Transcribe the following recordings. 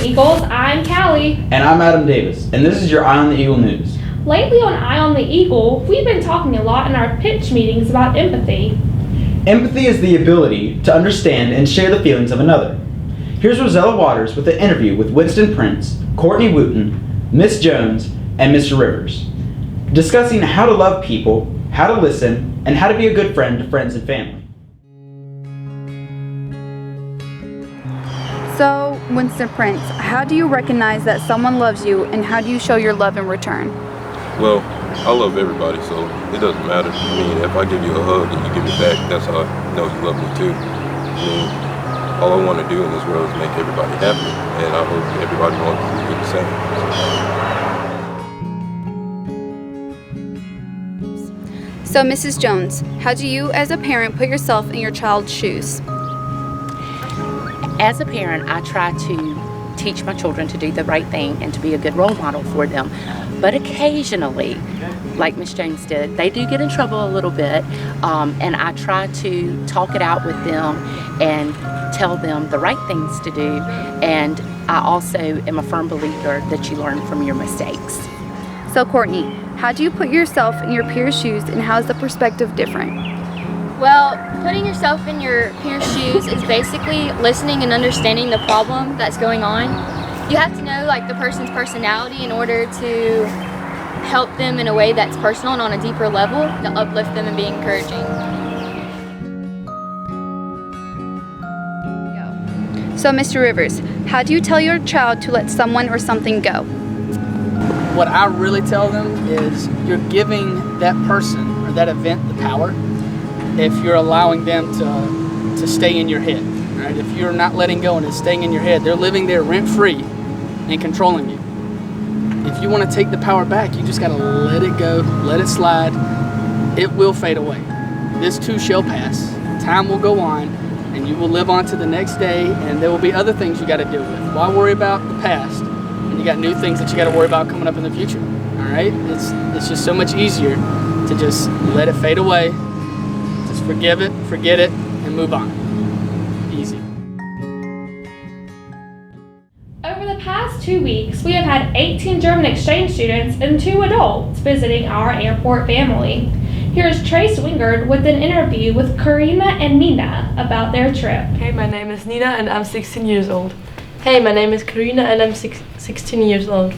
Eagles, I'm Callie. And I'm Adam Davis, and this is your Eye on the Eagle news. Lately on Eye on the Eagle, we've been talking a lot in our pitch meetings about empathy. Empathy is the ability to understand and share the feelings of another. Here's Rosella Waters with an interview with Winston Prince, Courtney Wooten, Miss Jones, and Mr. Rivers, discussing how to love people, how to listen, and how to be a good friend to friends and family. So, Winston Prince, how do you recognize that someone loves you, and how do you show your love in return? Well, I love everybody, so it doesn't matter. I mean, if I give you a hug and you give it back, that's how I know you love me too. I mean, all I want to do in this world is make everybody happy, and I hope everybody wants to do the same. So, Mrs. Jones, how do you, as a parent, put yourself in your child's shoes? As a parent, I try to teach my children to do the right thing and to be a good role model for them. But occasionally, like Miss Jones did, they do get in trouble a little bit, and I try to talk it out with them and tell them the right things to do. And I also am a firm believer that you learn from your mistakes. So, Courtney, how do you put yourself in your peers' shoes, and how is the perspective different? Well, putting yourself in your peers' shoes is basically listening and understanding the problem that's going on. You have to know the person's personality in order to help them in a way that's personal and on a deeper level to uplift them and be encouraging. So, Mr. Rivers, how do you tell your child to let someone or something go? What I really tell them is you're giving that person or that event the power if you're allowing them to stay in your head. Right? If you're not letting go and it's staying in your head, they're living there rent-free and controlling you. If you want to take the power back, you just got to let it go, let it slide. It will fade away. This too shall pass. Time will go on, and you will live on to the next day, and there will be other things you got to deal with. Why worry about the past when you got new things that you got to worry about coming up in the future? All right? It's just so much easier to just let it fade away. Just forgive it, forget it, and move on. Easy. Over the past 2 weeks, we have had 18 German exchange students and 2 adults visiting our airport family. Here's Trace Wingard with an interview with Karina and Nina about their trip. Hey, my name is Nina and I'm 16 years old. Hey, my name is Karina and I'm 16 years old.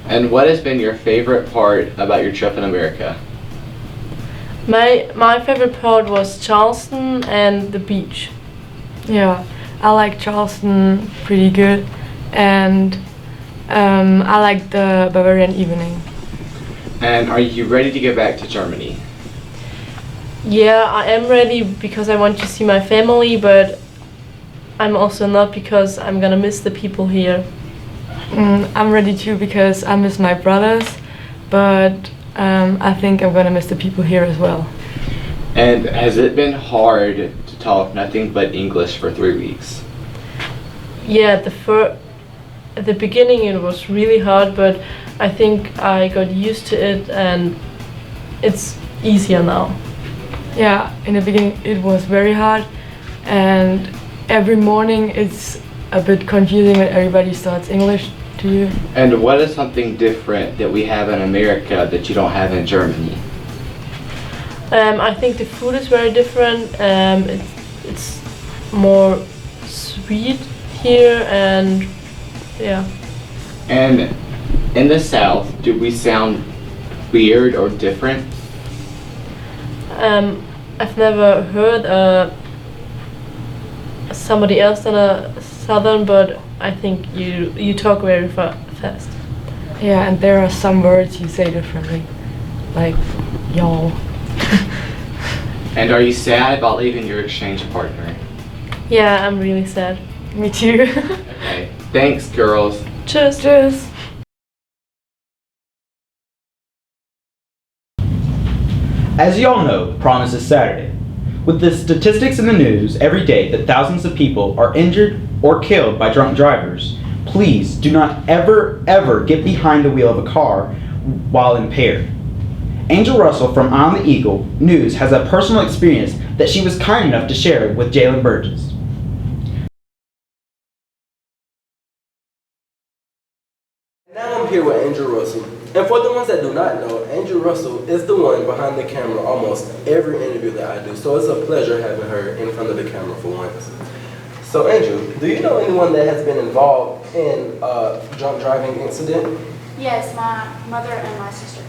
And what has been your favorite part about your trip in America? My favorite part was Charleston and the beach. Yeah, I like Charleston pretty good, and I like the Bavarian evening. And are you ready to go back to Germany? Yeah, I am ready because I want to see my family, but I'm also not because I'm gonna miss the people here. I'm ready too because I miss my brothers, but I think I'm gonna miss the people here as well. And has it been hard to talk nothing but English for 3 weeks? Yeah, at the beginning it was really hard, but I think I got used to it and it's easier now. Yeah, in the beginning it was very hard, and every morning it's a bit confusing when everybody starts English to you. And what is something different that we have in America that you don't have in Germany? I think the food is very different. It's more sweet here, and yeah. And in the South, do we sound weird or different? I've never heard somebody else than a Southern, but I think you talk very fast. Yeah, and there are some words you say differently, like y'all. And are you sad about leaving your exchange partner? Yeah, I'm really sad. Me too. Okay, thanks girls. Cheers. Cheers. As you all know, prom is this Saturday. With the statistics in the news every day that thousands of people are injured or killed by drunk drivers, please do not ever get behind the wheel of a car while impaired. Angel Russell from On the Eagle News has a personal experience that she was kind enough to share with Jalen Burgess. Now I'm here with Angel Russell. And for the ones that do not know, Angel Russell is the one behind the camera almost every interview that I do. So it's a pleasure having her in front of the camera for once. So Angel, do you know anyone that has been involved in a drunk driving incident? Yes, my mother and my sister.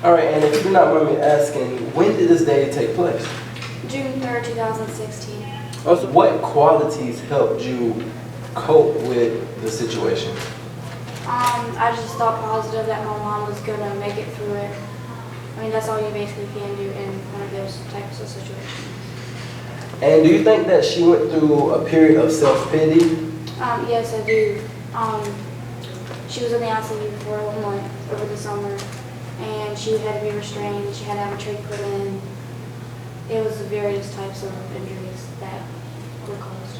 All right, and if you do not mind me asking, when did this day take place? June 3rd, 2016. Also, what qualities helped you cope with the situation? I just thought positive that my mom was gonna make it through it. I mean, that's all you basically can do in one of those types of situations. And do you think that she went through a period of self-pity? Yes, I do. She was in the ICU for a month over the summer, and she had to be restrained. She had to have a trach put in. It was various types of injuries that were caused.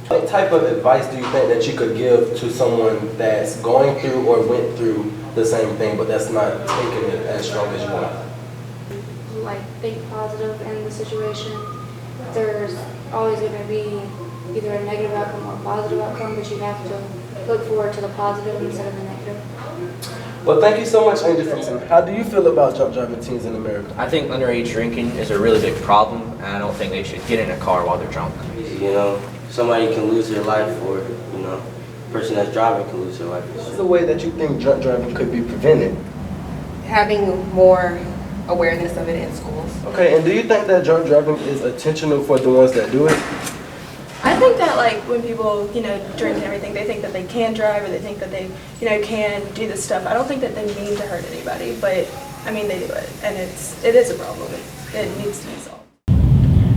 What type of advice do you think that you could give to someone that's going through or went through the same thing, but that's not taking it as strong as you want? Like, think positive in the situation. There's always going to be either a negative outcome or a positive outcome, but you have to look forward to the positive instead of the negative. Well, thank you so much, Angel Fenton. How do you feel about drunk driving teens in America? I think underage drinking is a really big problem, and I don't think they should get in a car while they're drunk. You know, somebody can lose their life, or, you know, the person that's driving can lose their life. What's the way that you think drunk driving could be prevented? Having more awareness of it in schools. Okay, and do you think that drunk driving is intentional for the ones that do it? I think that, like, when people, you know, drink and everything, they think that they can drive or they think that they, you know, can do this stuff. I don't think that they mean to hurt anybody, but I mean, they do it, and it is a problem. It needs to be solved.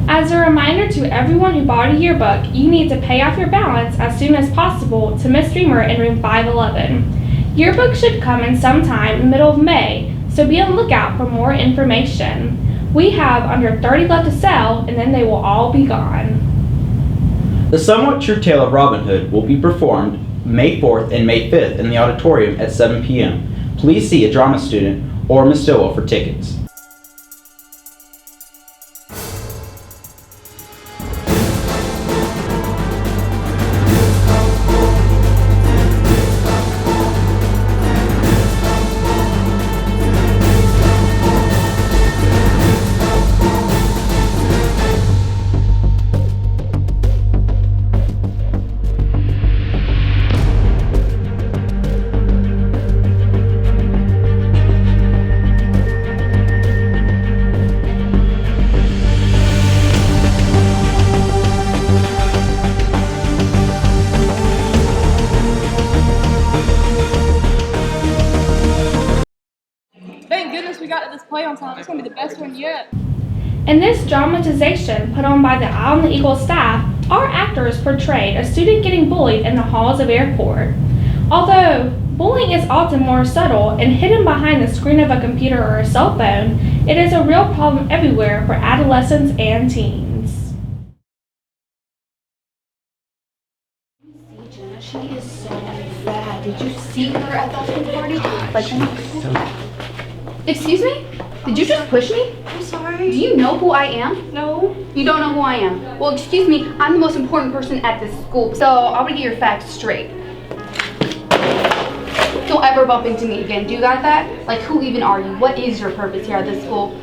As a reminder to everyone who bought a yearbook, you need to pay off your balance as soon as possible to Miss Dreamer in room 511. Yearbooks should come in sometime in the middle of May, so be on the lookout for more information. We have under 30 left to sell, and then they will all be gone. The Somewhat True Tale of Robin Hood will be performed May 4th and May 5th in the auditorium at 7 p.m. Please see a drama student or Miss Stillwell for tickets. Thank goodness we got to this play on time. It's going to be the best one yet. In this dramatization put on by the Owl and the Eagle staff, our actors portrayed a student getting bullied in the halls of airport. Although bullying is often more subtle and hidden behind the screen of a computer or a cell phone, it is a real problem everywhere for adolescents and teens. She is so bad. Did you see her at the pool party? Like, excuse me? Did you just push me? I'm sorry. Do you know who I am? No. You don't know who I am? Well, excuse me, I'm the most important person at this school, so I want to get your facts straight. Don't ever bump into me again. Do you got that? Like, who even are you? What is your purpose here at this school?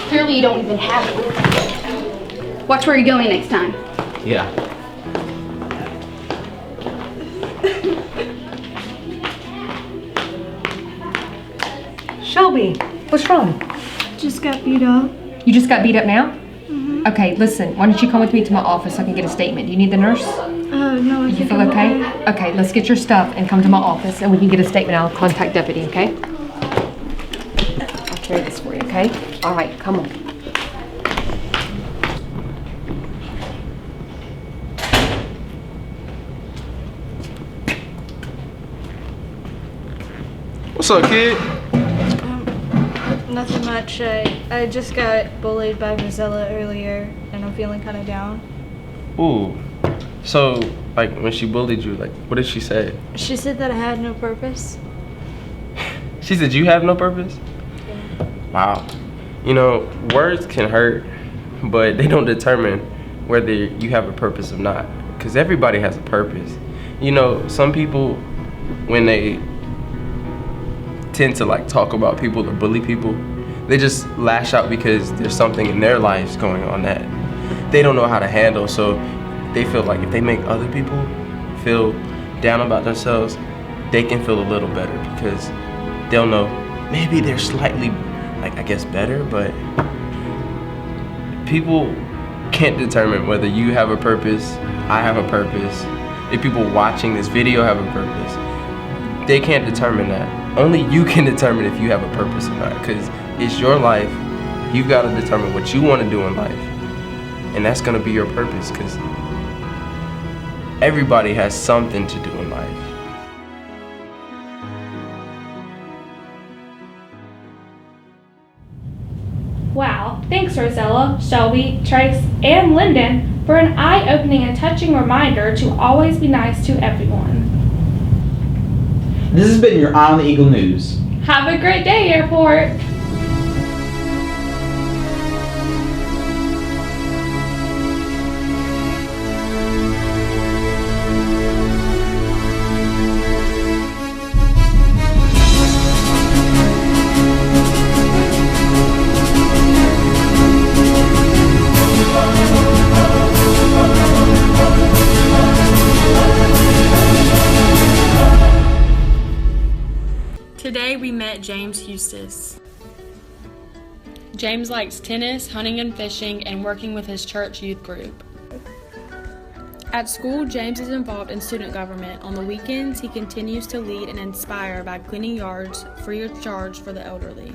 Clearly you don't even have it. Watch where you're going next time. Yeah. Shelby, what's wrong? Just got beat up. You just got beat up now? Mm-hmm. Okay, listen, why don't you come with me to my office so I can get a statement? Do you need the nurse? No, I You think feel I'm okay? Okay, let's get your stuff and come to my office and we can get a statement. I'll contact deputy, okay? I'll carry this for you, okay? All right, come on. What's up, kid? Nothing much. I just got bullied by Rosella earlier, and I'm feeling kind of down. Ooh. So, like, when she bullied you, like, what did she say? She said that I had no purpose. She said you have no purpose? Yeah. Wow. You know, words can hurt, but they don't determine whether you have a purpose or not. Because everybody has a purpose. You know, some people, when they tend to like talk about people or bully people. They just lash out because there's something in their lives going on that they don't know how to handle. So they feel like if they make other people feel down about themselves, they can feel a little better because they'll know maybe they're slightly, like, I guess better, but people can't determine whether you have a purpose, I have a purpose, if people watching this video have a purpose. They can't determine that. Only you can determine if you have a purpose or not, because it's your life. You've got to determine what you want to do in life, and that's going to be your purpose, because everybody has something to do in life. Wow, thanks Rosella, Shelby, Trace, and Lyndon for an eye-opening and touching reminder to always be nice to everyone. This has been your Eye on the Eagle News. Have a great day, Airport! Today we met James Eustace. James likes tennis, hunting and fishing, and working with his church youth group. At school, James is involved in student government. On the weekends, he continues to lead and inspire by cleaning yards free of charge for the elderly.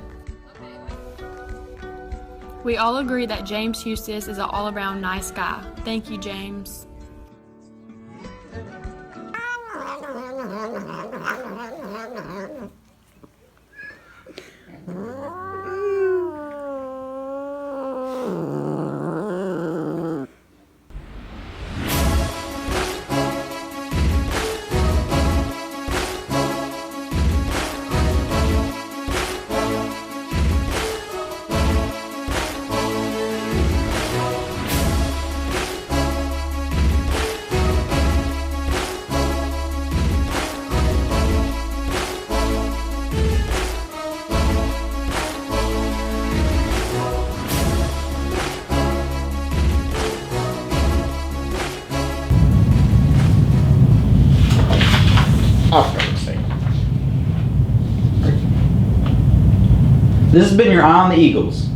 We all agree that James Eustace is an all-around nice guy. Thank you, James. This has been your Eye on the Eagles.